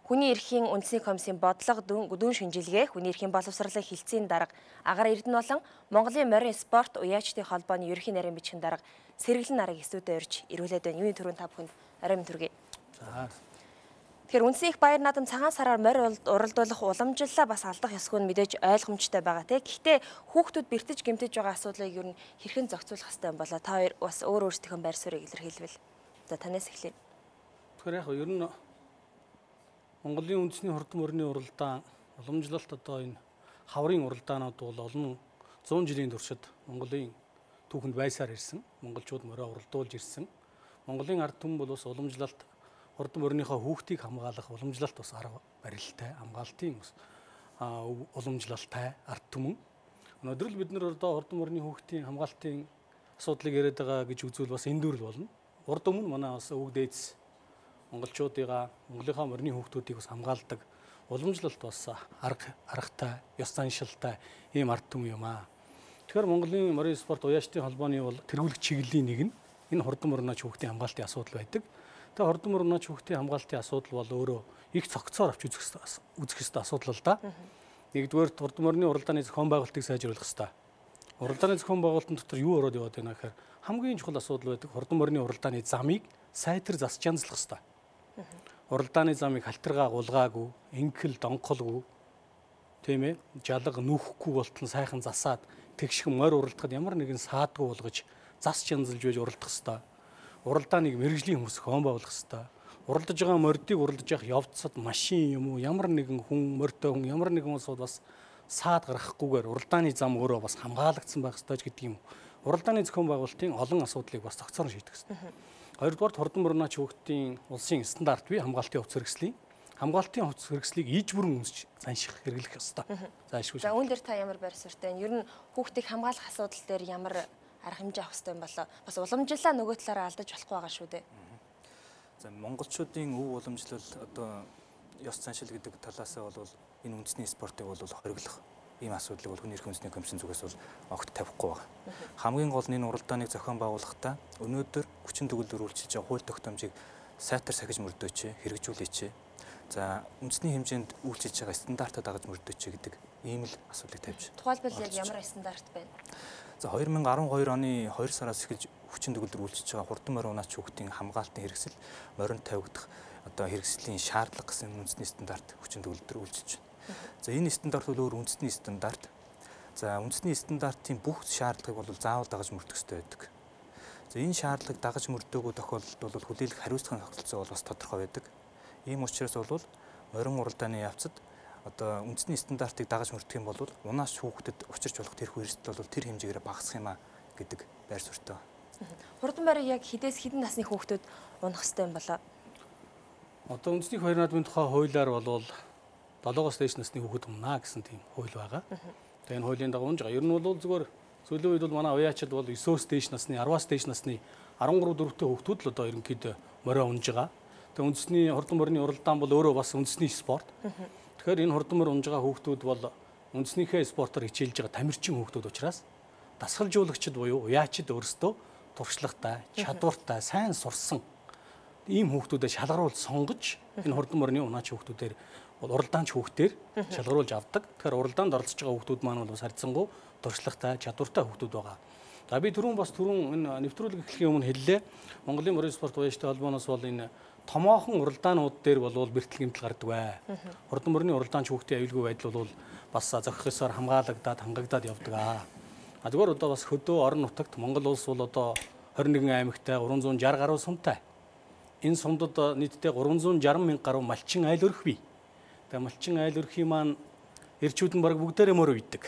Хүний эрхийн үндэсний комиссийн бодлого дүн шинжилгээ, хүний эрхийн боловсролын хилцээний дарга Агаар Эрдэнэ болон Монголын морин спорт уяачдын холбооны ерөнхий нарийн бичгийн дарга Сэргэлэн нарыг студид урьж ирүүлээд байна. Юуны түрүүнд та бүхэнд арай түргэе. За. Тэгэхээр үндэсний их баяр наадам цагаан сараар морь уралдуулах уламжлалаа бас алдах ёсгүй нь мэдээж ойлгомжтой байгаа те. Гэхдээ хүүхдүүд бэртэж гэмтэж байгаа асуудлыг ер нь хэрхэн зохицуулах хэрэгтэй юм болоо. Та хоёр бас өөрсдийнхөө байр суурийг илэрхийлвэл. За танаас эхлэе. Тэгэхээр яг ер нь Монголын үндэсний хурдан морины уралдаан уламжлалт одоо энэ хаврын уралдаанууд бол олон 100 жилийн туршид Монголын түүхэнд байсаар ирсэн. Монголчууд мороо уралдуулж ирсэн. Монголын ард түмэн бол бас уламжлалт хурдан морийнхоо хүүхдийг хамгаалах уламжлалт бас арга барилтай, хамгаалтын бас уламжлалтай ард түмэн. Өнөөдөр л бид нар одоо хурдан морины хүүхдийн хамгаалтын асуудлыг яриад байгаа гэж үзвэл бас эндүрл болно. Урд өмнө манай бас өвөг дээдс монголчуудыгаа Монголынхаа морины хүүхдүүдийг бас хамгаалдаг уламжлалт бас аргатай, ёс заншилтай ийм ард түмэн юм аа. Тэгэхээр Монголын морин спорт уяачдын холбооны бол тэргүүлэх чиглэлийн нэг нь энэ хурдан моринооч хүүхдийн хамгаалтын асуудал байдаг. Тэгээ хурдан моринооч хүүхдийн хамгаалтын асуудал бол өөрөө их цогцоор авч үзэх ёстой асуудал л да. Нэгдүгээр хурдан морины уралдааны зохион байгуулалтыг сайжруулах ёстой. Уралдааны зохион байгуулалтын дотор юу ороод яваад байна гэхээр хамгийн чухал асуудал байдаг хурдан морины уралдааны замыг сайтар засч янзлах ёстой. Уралдааны замыг халтаргаа гулгаагүй, инкэл донголгүй, тийм ээ, жалга нүүхгүй болтон сайхан засаад тэгшхэн морь уралдахад ямар нэгэн саадгүй болгож засч янзалж байж уралдах ёстой. Уралдааныг мэрэгжлийн хүмүүс зохион байгуулах ёстой. Уралдаж байгаа мордыг уралдаж явах явцад машин юм уу, ямар нэгэн хүн, морьтой хүн, ямар нэгэн улсууд бас саад гаргахгүйгээр уралдааны зам өөрөө бас хамгаалагдсан байх ёстой гэдэг юм. Уралдааны зохион байгуулалтын олон асуудлыг бас цогцоор шийдэх ёстой. Хоёрдугаар хурдан моринооч хүүхдийн улсын стандарт бий хамгаалтын хувьц хэрэгслийг иж бүрэн үнсч занших хэрэглэх ёстой. За үүн дээр та ямар байр суурьтай вэ? Ер нь хүүхдийг хамгаалах асуудал дээр ямар арга хэмжээ авах ёстой юм болоо? Бас уламжлалаа нөгөө талаараа алдаж болохгүй байгаа шүү дээ. За монголчуудын өв уламжлал одоо ёс заншил гэдэг талаас бол энэ үндэсний спортыг бол хориглох ийм асуудлыг бол хүний эрхийн үндэсний комиссийн зүгээс бол огт тавихгүй байна. Хамгийн гол нь энэ уралдааныг зохион байгуулахдаа өнөөдөр хүчин төгөлдөр үйлчилж байгаа хууль тогтоомжийг сайтар сахиж мөрдөөч, хэрэгжүүлээч. За үндэсний хэмжээнд үйлчилж байгаа стандартад дагаж мөрдөөч гэдэг ийм л асуудлыг тавьж. Тухайлбал яг ямар стандарт байна? За 2012 оны 2 сараас эхэлж хүчин төгөлдөр үйлчилж байгаа хурдан морин унаач хүүхдийн хамгаалтын хэрэгсэл, моринд тавигдах одоо хэрэгслийн шаардлага гэсэн үндэсний стандарт хүчин төгөлдөр үйлчилж байна. За энэ стандарт бол өөр үндэсний стандарт. За үндэсний стандартын бүх шаардлагыг бол заавал дагаж мөрдөх ёстой байдаг. За энэ шаардлагыг дагаж мөрдөөгүй тохиолдолд бол хүлээлт хариуцлагын тогтолцоо бол бас тодорхой байдаг. Ийм учраас бол морин уралдааны явцад одоо үндэсний стандартыг дагаж мөрдөх юм бол унаач хүүхдэд учирч болох тэрхүү эрсдэл бол тэр хэмжээгээр багасах юм а гэдэг байр суурьтай. Хурдан морийг яг хэдэн насны хүүхдүүд унах ёстой юм болоо? Одоо үндэсний баяр наадмын тухай хуулиар бол 7-оос дээш насны хүүхэд унаа гэсэн тийм хууль байгаа. Тэгээ энэ хуулийн дагуу унж байгаа. Ер нь бол зүгээр сүүлийн үед бол манай уяачид бол 9-оос дээш насны, 10-аас дээш насны 13-4-тэй хүүхдүүд л одоо ерөнхийдөө морио унж байгаа. Тэгээ үндэсний хурдан морины уралдаан бол өөрөө бас үндэсний спорт. Тэгэхээр энэ хурдан морь унж байгаа хүүхдүүд бол үндэснийхээ спортоор хичээлж байгаа тамирчин хүүхдүүд учраас дасгалжуулагчид буюу уяачид өөрсдөө туршлагатай, чадвартай, сайн сурсан ийм хүүхдүүдэд шалгаруулж сонгож энэ хурдан морины унаач хүүхдүүдээр уралдаанч хүүхдээр шалгаруулж авдаг. Тэгэхээр уралдаанд оролцож байгаа хүүхдүүд маань бол бас харьцангуй туршлагатай, чадвартай хүүхдүүд байгаа. За би түрүүн энэ нэвтрүүлэг эхлэхийн өмнө хэллээ. Монголын морин спорт уяачтай холбооноос бол энэ томоохон уралдаанууд дээр бол бэртэл гэмтэл гардаг бай. Хурдан морины уралдаанч хүүхдийн аюулгүй байдал бол бас зохих ёсоор хамгаалагдаад, хангагдаад явдаг аа. Зүгээр одоо бас хөдөө орон нутагт Монгол улс бол одоо 21 аймагтай 360 гаруй сумтай. Энэ сумдад нийтдээ 360 мянга гаруй малчин айл өрх бий. Тэгээ малчин айл өрхийн маань эрчүүд нь баг бүгдээрээ морь үйдэг.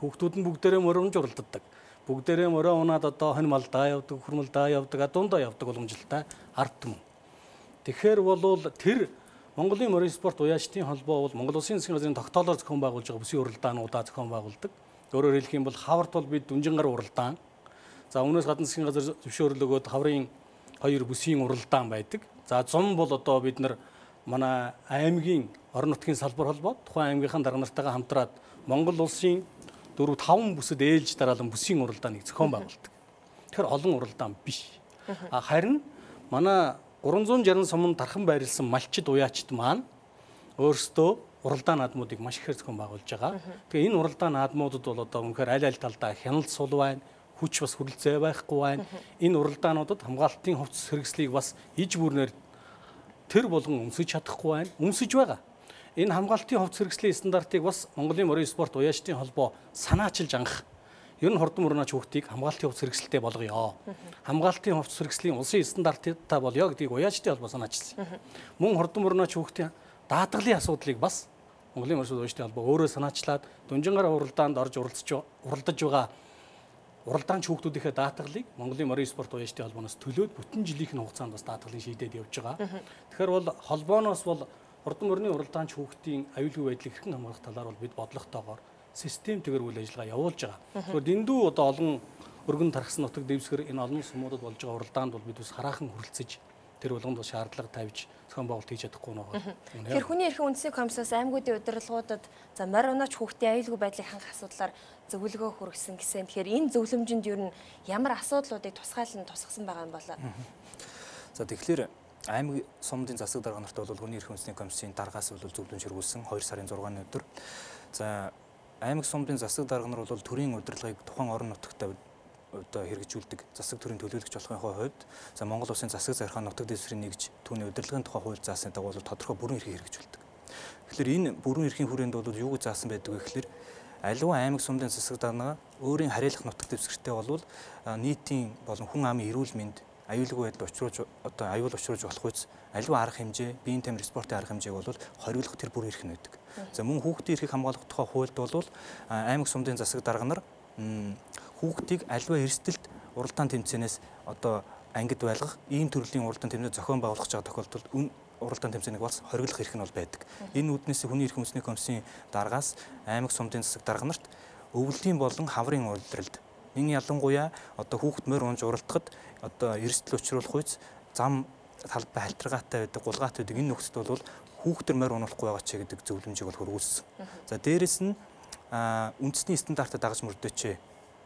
Хүүхдүүд нь бүгдээрээ морь унж уралддаг. Бүгдээрээ морь унаад одоо хонь малдаа явдаг, хурмалдаа явдаг, дундаа явдаг уламжлалтай ард түмэн. Тэгэхээр бол тэр Монголын морин спорт уяачдын холбоо бол Монгол Улсын засгийн газрын тогтоолоор зохион байгуулж байгаа бүсийн уралдаануудаа зохион байгуулдаг. Өөрөөр хэлэх юм бол хаварт бол бид дүнжин гар уралдаан. За өмнөөс гадна засгийн газар зөвшөөрөл өгөөд хаврын 2 бүсийн уралдаан байдаг. За зун бол одоо бид нар манай аймгийн орон нутгийн салбар холбоо тухайн аймгийнхаа дарга нартайгаа хамтраад Монгол улсын 4-5 бүсэд ээлж дараалан бүсийн уралдааныг зохион байгуулдаг. Тэгэхээр олон уралдаан биш. Харин манай 360 суманд тархан байрласан малчид уяачд маань өөрсдөө уралдаан наадмуудыг маш ихээр зохион байгуулж байгаа. Тэгээ энэ уралдаан наадмуудад бол одоо үнэхээр аль аль талдаа хяналт сул байна, хүч бас хүрэлцээ байхгүй байна. Энэ уралдаануудад хамгаалалтын хувцас хэрэгслийг бас иж бүрнээр тэр болгон өмсөж чадахгүй байна. Өмсөж байгаа. Энэ хамгаалтын хувцас хэрэгслийн стандартыг бас Монголын морин спорт уяачдын холбоо санаачилж анх. Ер нь хурдан мөрнөөч хүүхдийг хамгаалтын хувцас хэрэгсэлтэй болгоё. Хамгаалтын хувцас хэрэгслийн улсын стандарттай болёо гэдгийг уяачдын холбоо санаачилсан. Мөн хурдан мөрнөөч хүүхдийн даатгалын асуудлыг бас Монголын морин спорт уяачдын холбоо өөрөө санаачлаад Дүнжингараа уралдаанд орж уралдаж байгаа уралдаанч хүүхдүүдийнхээ даатгалыг Монголын морин спорт уяачдын холбооноос төлөөд бүтэн жилийнх нь хугацаанд бас даатгалыг шийдээд явж байгаа. Тэгэхээр бол холбооноос бол хурдан мөрний уралдаанч хүүхдийн аюулгүй байдлыг хэрхэн хамгаалах талаар бол бид бодлоготойгоор системтэйгээр үйл ажиллагаа явуулж байгаа. Тэгэхээр дэндүү одоо олон өргөн тархсан нутаг дэвсгэр энэ олон сумуудад болж байгаа уралдаанд бол бид бас хараахан хүрэлцэж тэр болгонд шаардлага тавьж зохион байгуулалт хийж чадахгүй байгаа. Тэр хүний эрхийн үндэсний комиссаас аймагуудын удирдлагуудад за морь унаач хүүхдийн аюулгүй байдлыг хангах асуудлаар зөвлөгөө хүргэсэн гэсэн. Тэгэхээр энэ зөвлөмжөнд ер нь ямар асуудлуудыг тусгайлан тусгасан байгаа юм болоо. За тэгэхээр аймаг сумдын засаг дарга нарт бол хүний эрхийн үндэсний комиссийн даргаас бол зөвлөмж хэрэгүүлсэн 2 сарын 6-ны өдөр. За аймаг сумдын засаг дарга нар бол төрийн удирдлагыг тухайн орон нутагт одоо хэрэгжүүлдэг засаг төрийн төлөөлөгч болохын хувьд за Монгол улсын засаг зархаа нутаг дэвсгэрийн нэгж түүний удирдлагын тухай хууль заасны дагуу тодорхой бүрэн эрхийг хэрэгжүүлдэг. Тэгэхээр энэ бүрэн эрхийн хүрээнд бол юу гэж заасан байдаг вэ гэхээр аливаа аймаг сумдын засаг дарга өөрийн харьяалах нутаг дэвсгэртэй болвол нийтийн болон хүн амын эрүүл мэнд аюулгүй байдал аюул учруулж болох үс аливаа арга хэмжээ, биеийн тамир спортын арга хэмжээг бол хориглох тэр бүр эрх нь байдаг. За мөн хүүхдийн эрхийг хамгаалах тухай хуульд бол аймаг сумдын засаг дарга нар хүүхдийг аливаа эрсдэлт уралдаан тэмцээнээс одоо ангид байлгах ийм төрлийн уралдаан тэмцээн зохион байгуулах гэж байгаа тохиолдолд уралдаан тэмцээнийг бас хориглох эрх нь бол байдаг. Энэ үүднээс хүний эрхийн үндэсний комиссийн даргаас аймаг сумдын засаг дарга нарт өвлөлийн болон хаврын улиралд энэ ялангуяа одоо хүүхд морь унж уралдахад одоо эрсдэл учруулах үс зам талбай халтаргаатай байдаг, гулгаатай байдаг. Энэ нөхцөлд бол хүүхдэр морь унуулахгүй байгаа ч гэдэг зөвлөмжийг бол хөрвүүлсэн. За дээрэс нь үндэсний стандартад дагаж мөрдөөч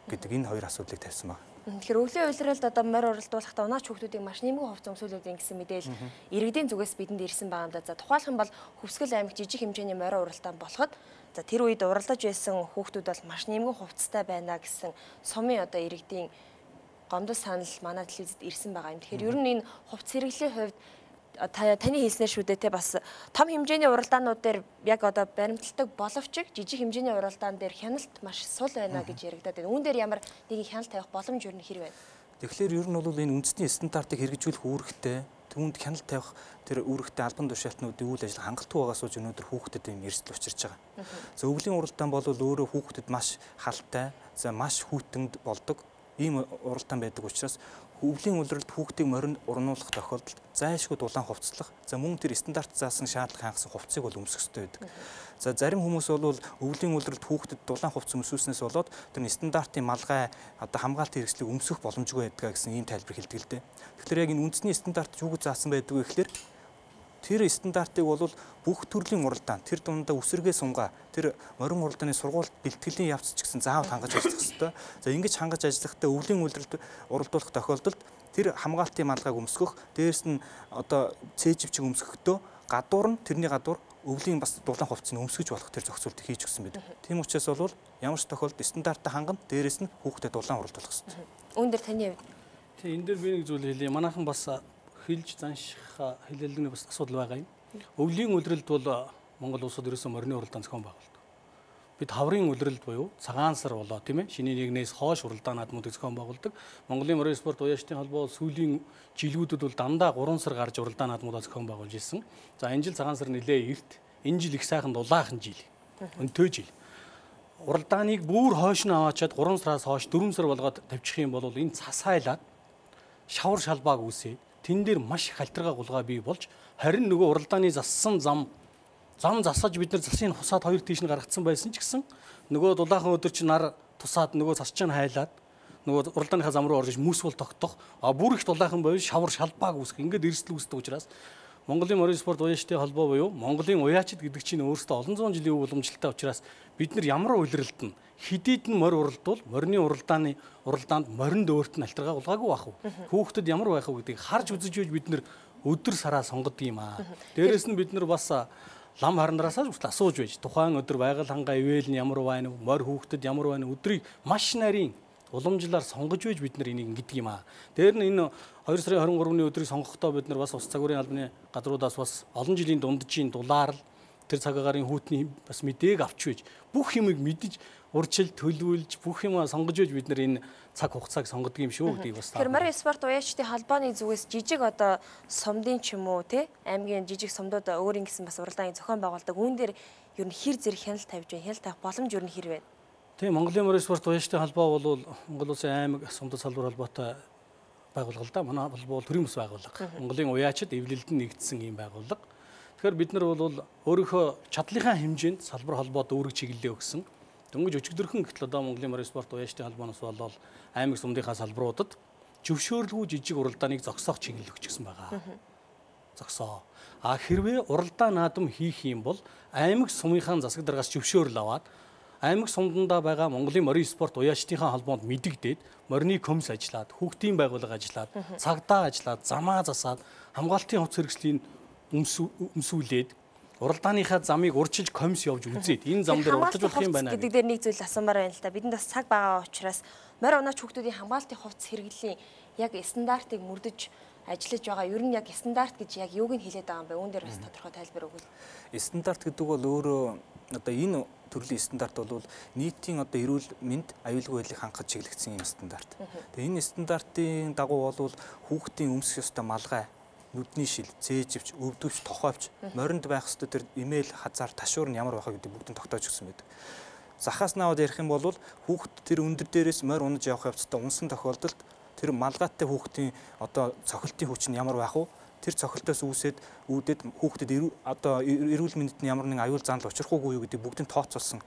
гэдэг энэ хоёр асуудлыг тавьсан байна. Тэгэхээр өвлийн улиралд одоо морь уралдуулахдаа унаач хүүхдүүдийг маш нэмэгэн хувц өмсүүлээд ингэсэн мэдээлэл иргэдийн зүгээс бидэнд ирсэн байгаа юм да. За тухайлх юм бол Хөвсгөл аймаг жижиг хэмжээний морь уралдаан болоход за тэр үед уралдаж байсан хүүхдүүд бол маш нэмэгэн хувцтай байна гэсэн сумын одоо иргэдийн гомдол санал манай телевизэд ирсэн байгаа юм. Тэгэхээр ер нь энэ хувц хэрэглэлийн хувьд таны хэлснээр шүү дээ те бас том хэмжээний уралдаанууд дээр яг одоо баримталдаг боловч жижиг хэмжээний уралдаан дээр хяналт маш сул байна гэж яригадаад байна. Үүн дээр ямар нэг хяналт тавих боломж юу нэр байна? Тэгэхээр ер нь бол энэ үндэсний стандартыг хэрэгжүүлэх үүрэгтэй түүнд хяналт тавих тэр үүрэгтэй албан тушаалтнуудын үйл ажиллагаа хангалтгүй байгаас үуч өнөөдөр хүүхдэд ийм эрсдэл учирч байгаа. За өвлийн уралдаан бол өөрөө хүүхдэд маш халтай, за маш хүйтэнд болдог ийм уралдаан байдаг учраас өвлийн улиралд хүүхдийг морин урнуулах тохиолдолд зайлшгүй дулаан хувцлах, за мөн тэр стандарт заасан шаардлага хангасан хувцсыг бол өмсөх ёстой байдаг. За зарим хүмүүс бол өвлийн улиралд хүүхдэд дулаан хувцс өмсүүлснээс болоод тэр стандартын малгай одоо хамгаалтын хэрэгслийг өмсөх боломжгүй байдгаа гэсэн ийм тайлбар хэлдэг л дээ. Тэгэхээр яг энэ үндэсний стандарт юу гэж заасан байдаг вэ гэхээр тэр стандартыг бол бүх төрлийн уралдаан, тэр дундаа үсэргээ сунгаа, тэр морин уралдааны сургууль бэлтгэлийн явц ч гэсэн заавал хангаж ажиллах ёстой. За ингэж хангаж ажиллахдаа өвлийн улиралд уралдуулах тохиолдолд тэр хамгаалтын малгайг өмсгөх, дээрс нь одоо цээжвчиг өмсгөхдөө гадуур нь тэрний гадуур өвлийн бас дулаан хувцсыг өмсгөж болох тэр зохицуултыг хийж өгсөн байдаг. Тийм учраас бол ямар ч тохиолдолд стандартаа хангана, дээрс нь хүүхдэд дулаан уралдуулах ёстой. Үүн дээр таны хувьд тийм энэ дээр би нэг зүйл хэлье. Манайхан бас хэлж занших хэлэлцээний бас асуудал байгаа юм. Өвлийн улиралд бол Монгол улсад ерөөсөн морины уралдаан зохион байгуулдаг. Бид хаврын улиралд буюу цагаан сар болоо тийм ээ шинийн нэгнээс хойш уралдаан наадмуудыг зохион байгуулдаг. Монголын морин спорт уяачдын холбоо сүүлийн жилүүдэд бол дандаа 3 сар гарч уралдаан наадмуудаа зохион байгуулж ирсэн. За энэ жил цагаан сар нэлээ эрт. Энэ жил их сайхан дулаахан жил. Өнтөө жил. Уралдааныг бүр хойш нь аваачаад 3 сараас хойш 4 сар болгоод тавьчих юм бол энэ цасайлаад шавар шалбааг үүсээ. Тэн дээр маш их халтаргаа гулгаа бий болж харин нөгөө уралдааны зассан зам засаж бид нар засыг хусаад хоёр тийш нь гаргацсан байсан ч гэсэн нөгөө дулаахан өдөр чи нар тусаад нөгөө цас чинь хайлаад нөгөө уралдааныхаа зам руу орж мүс бол тогтох бүр их дулаахан боёо шавар шалбааг үүсгэх ингээд эрсдэл үүсдэг учраас Монголын морин спорт уяачдын холбоо буюу Монголын уяачд гэдэг чинь өөрөөсөө олон зуун жилийн уламжлалтай учраас бид нар ямар улиралд нь хэдийд нь морь уралдвал морины уралдаанд моринд өөрт нь альтаргаа гулгаагүй байх уу? Хүүхдэд ямар байх вэ гэдгийг харж үзэж байж бид нар өдөр сараа сонгодог юм аа. Дээрээс нь бид нар бас лам харнараасаа хүртэл асууж байж тухайн өдөр байгаль хангаа ивэл нь ямар байна вэ? Морь хүүхдэд ямар байна вэ? Өдрийг маш нарийн уламжлалаар сонгож байж бид нар энийг ингэдэг юм аа. Дээр нь энэ 2 сарын 23-ны өдрийг сонгохдоо бид нар бас ус цагуурын албаны газруудаас бас олон жилийн дунджийн дулаар л тэр цаг агаарын хүүтний бас мэдээг авч байж бүх юмыг мэдж урьдчил төлөвлөж бүх юм сонгож байж бид нар энэ цаг хугацааг сонгодог юм шүү гэдгийг бас. Тэр Морин спорт уяачдын холбооны зүгээс жижиг одоо сумдын ч юм уу те аймгийн жижиг сумдууд өөрийн гэсэн бас уралдааны зохион байгуулдаг. Үүн дээр ер нь хэр зэрэг хяналт тавьж байна. Хяналт тавих боломж ер нь хэр вэ? Тийм Монголын Морин спорт уяачдын холбоо бол Монгол Улсын аймаг сумдад салбар холбоотой байгууллага л да. Манай холбоо бол төрийн бас байгууллага. Монголын уяачид эвлэлдэн нэгдсэн ийм байгууллага. Тэгэхээр бид нар бол өөрийнхөө чадлынхаа хэмжээнд салбар холбоод өөрөг чиглэлээ өгсөн. Дөнгөж өчигдөрхөн гэтэл одоо Монголын Морин спорт уяачдын холбооноос болол аймаг сумдынхаа салбаруудад зөвшөөрлгүй жижиг уралдааныг зогсоох чиглэл өгчихсэн байгаа. Зогсоо. Хэрвээ уралдаан наадам хийх юм бол аймаг сумынхаа засаг даргаас зөвшөөрөл аваад аймаг сумдандаа байгаа Монголын Морин спорт уяачдынхаа холбоонд мэдэгдээд морины комисс ажиллаад, хүүхдийн байгууллага ажиллаад, цагдаа ажиллаад, замаа засаад, хамгаалтын хувьц хэрэгслийн өмсүүлээд уралдааныхаа замыг урьдчилж комисс явж үзээд энэ зам дээр уралдаж болох юм байна гэдэг дээр нэг зүйл асуумаар байна л да. Бидэнд бас цаг байгаа учраас морь унаач хүүхдүүдийн хамгаалтын хувьц хэрэглийн яг стандартыг мөрдөж ажиллаж байгаа. Ер нь яг стандарт гэж яг юуг нь хэлээд байгаа юм бэ? Үүн дээр бас тодорхой тайлбар өгвөл. Стандарт гэдэг бол өөрөө одоо энэ төрлийн стандарт бол нийтийн одоо эрүүл мэнд аюулгүй байдлыг хангахад чиглэгдсэн юм стандарт. Тэгээ энэ стандартын дагуу бол хүүхдийн өмсөх ёстой малгай, нүдний шил, цээжвч, өвдөвч, тохойвч, моринд байх ёстой тэр имэйл, хазаар, ташуур нь ямар байх вэ гэдэг бүгдийг тогтоож өгсөн байдаг. Захаас наваад ярих юм бол хүүхд тэр өндөр дээрээс морь унаж явах явцдаа унсан тохиолдолд тэр малгайтай хүүхдийн одоо цохилтын хүч нь ямар байх вэ? Тэр цохилтоос үүдээд хүүхдэд одоо эрүүл мэндэд нь ямар нэгэн аюул заанал учрахгүй юу гэдэг бүгдийг тооцоолсон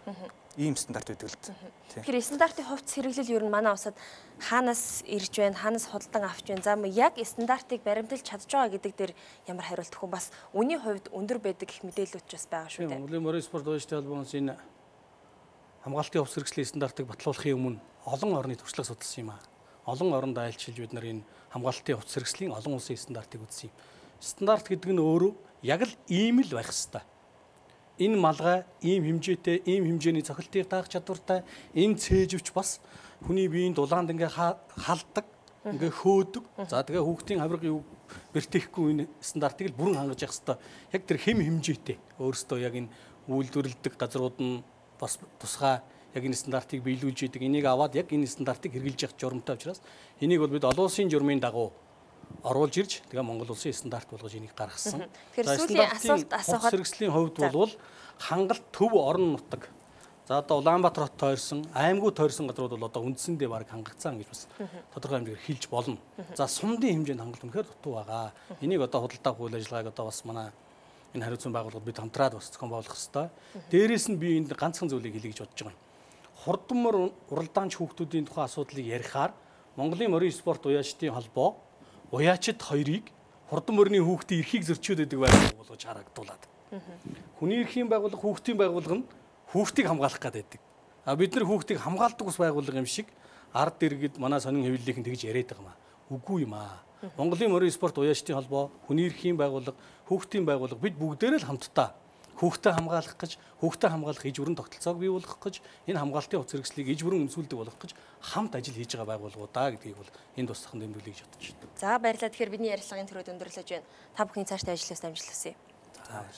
ийм стандарт байдаг л дээ. Тэгэхээр стандартын хувьц хэрэглэл ер нь манай улсад хаанаас ирж байна, хаанаас худалдан авч байна. За яг стандартыг баримталж чадж байгаа гэдэг дээр ямар хариулт өгөх вэ? Бас үнийн хувьд өндөр байдаг гэх мэдээлэлүүд ч бас байгаа шүү дээ. Монголын Морин спорт уяачдын холбооноос энэ хамгаалтын хувьц хэрэгслийн стандартыг батлуулахын өмнө олон орны туршлага судалсан юм аа. Олон оронд айлчилж бид нар энэ хамгаалтын хувьц хэрэгслийн олон улсын стандартыг үзсэн юм. Стандарт гэдэг нь өөрөө яг л ийм л байх ёстой. Энэ малгай ийм хэмжээтэй, ийм хэмжээний цохилтыг таах чадвартай, энэ цээжвч бас хүний биеийн дулаанд ингээ халддаг, ингээ хөөдөг. За тэгээ хүүхдийн хаврыг бэртээхгүй энэ стандартыг л бүрэн хангаж явах ёстой. Яг тэр хэм хэмжээтэй. Өөрөөсөө яг энэ үйлдвэрлэдэг газрууд нь бас тусгай яг энэ стандартыг биелүүлж идэг. Энийг аваад яг энэ стандартыг хэрэгжилж явах журамтай учраас энийг бол бид олон улсын журмын дагуу оруулж ирж тэгээ Монгол улсын стандарт болгож энийг гаргасан. Тэгэхээр сүүлийн асуулт асуухад хэрэгслийн хувьд бол хангалт төв орон нутаг. За одоо Улаанбаатар хот тойрсон, аймагуд тойрсон газрууд бол одоо үндсэндээ баг хангагдсан гэж бас тодорхой хэмжээгээр хэлж болно. За сумдын хэмжээнд хангалт үнэхээр дутуу байгаа. Энийг одоо худалдаа үйл ажиллагааг одоо бас манай энэ хариуцсан байгууллагад бид хамтраад бас зохион байгуулах хэрэгтэй. Дээрээс нь би энд ганцхан зүйлийг хэлье гэж бодож байгаа юм. Хурдмор уралдаанч хүүхдүүдийн тухай асуудлыг ярихаар Монголын Морин спорт уяачдын холбоо уяачид хоёрыг хурдан морины хүүхдийн эрхийг зөрчөөд байдаг байгууллага болгож харагдуулаад. Хүний эрхийн байгууллага, хүүхдийн байгууллага нь хүүхдийг хамгаалах гэдэг. Бид нар хүүхдийг хамгаалдаг ус байгууллага юм шиг ард иргэд манай сонин хэвлэлийнхэн тэгж яриад байгаа юм аа. Үгүй юм аа. Монголын Морин спорт уяачдын холбоо, хүний эрхийн байгууллага, хүүхдийн байгууллага бид бүгдээрээ л хамтдаа хүүхдээ хамгаалах гэж, хүүхдээ хамгаалах иж бүрэн тогтолцоог бий болгох гэж, энэ хамгаалтын хувьц хэрэгслийг иж бүрэн өмсүүлдэг болгох гэж хамт ажил хийж байгаа байгууллагуудаа гэдгийг бол энд тусахын дэмжүүлэх гэж бодож байна. За баярлалаа. Тэгэхээр бидний ярилцлагын төрөд өндөрлөж байна. Та бүхний цаашдаа ажлаас амжилт хүсье. За баярлалаа.